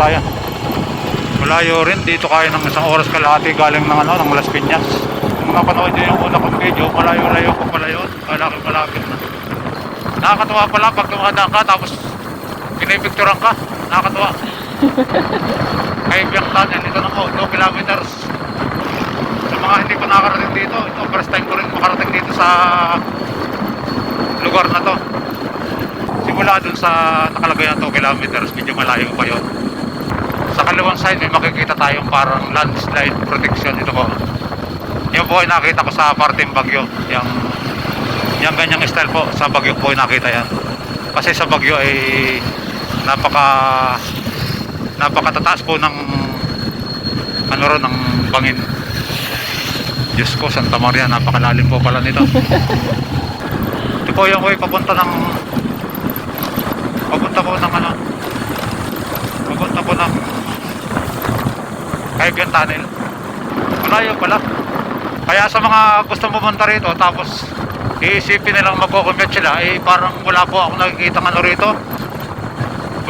tayo. Malayo rin, dito kaya ng isang oras kalahati galing ng ng Las Piñas. Kung napanood nyo yung una kong video, malayo-layo ko pala yun. Malapit na. Nakakatuwa pala pag dumadaan ka tapos pinipicturan ka. Nakakatuwa. Kay Biak Tunnel, ito na po, 2 kilometers. Sa mga hindi pa nakarating dito, ito first time ko rin makarating dito sa lugar na to. Simula dun sa nakalagay na 2 kilometers, medyo malayo pa yun. Sa kaliwang side may makikita tayong parang landslide protection. Ito po, yun po ay nakita ko sa parteng Bagyo. Yung ganyang style po sa Bagyo po ay nakita yan. Kasi sa Bagyo ay napakatataas po ng ng bangin. Diyos ko, Santa Maria, napakalalim po pala nito. Ito po yung way papunta po ng Kaibigan Tunnel. Malayo pala. Kaya sa mga gusto pumunta rito tapos iisipin nilang magko-commute sila, parang wala po ako nakikita rito.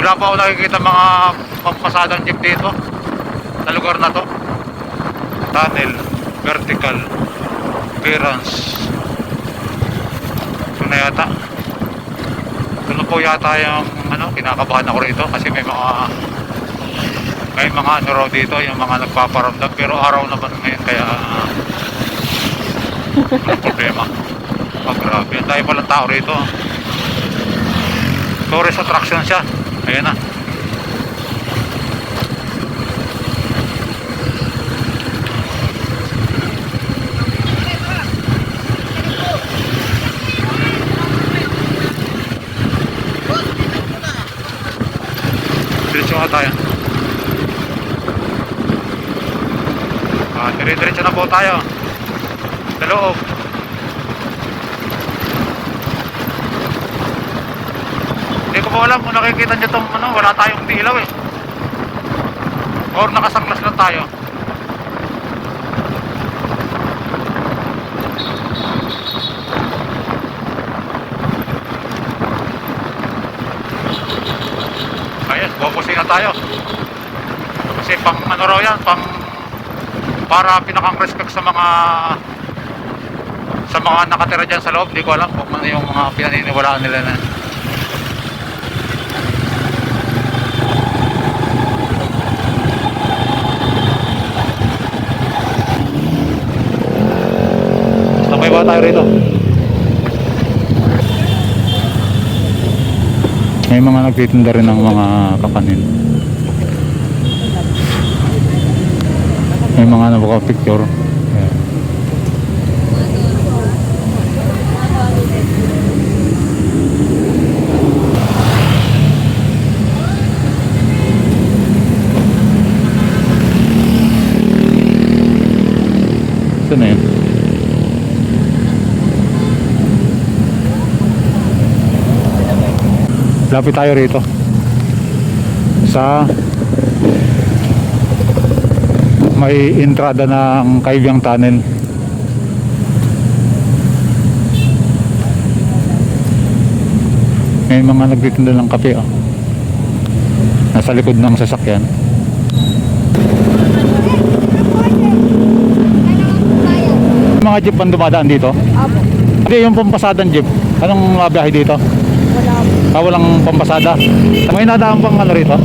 Wala po ako nakikita mga pampasadang jeep dito sa lugar na to. Tunnel, vertical, clearance. Ito na yata. Ito na po yata yung kinakabahan ako rito kasi may mga raw dito, yung mga nagpaparamdam, pero araw naman ngayon kaya walang problema. Grabe, ang dahil palang tao rito. Tourist attraction siya. Ayan na. Diretso nga tayo. Dire-diretso na po tayo sa loob. Hindi ko po alam kung nakikita nyo itong wala tayong dilaw or nakasanglas lang tayo. Ayan, bubusin na tayo kasi pang raw yan, para pinakang respect sa mga nakatira dyan sa loob. Hindi ko alam kung ano yung mga pinaniniwalaan nila na. Sabay ba tayo rito? May mga nagtitinda rin ng mga kakanin. May mga picture. Ayan. Ito na yun. Lapit tayo rito sa may entrada ng Kaibiang Tunnel. May mga nagtitinda ng kape nasa likod ng sasakyan. Mga jeep ang dumadaan dito? Apo. Hindi, yung pampasadang jeep. Anong mabiyahe dito? Wala. Walang pampasada. May nadaan pang rito?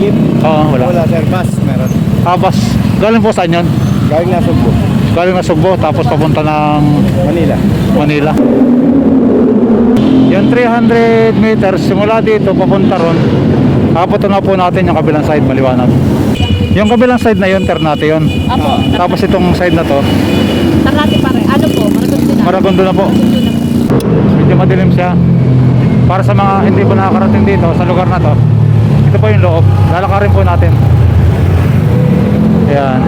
Jeep? Oo, wala. Wala sir, bus meron. Bus. Galing po saan yun? Galing na Sugbo. Galing na Sugbo, tapos papunta ng Manila. Yung 300 meters simula dito papunta ron. Kapunta na po natin yung kabilang side, maliwanag. Yung kabilang side na yun, Ternate yun. Apo. Tapos itong side na to, Ternate pa rin. Ano po? Maragondo na po. Medyo madilim siya. Para sa mga hindi po nakakarating dito sa lugar na to, ito po yung loob. Lalakarin po natin. Ayan.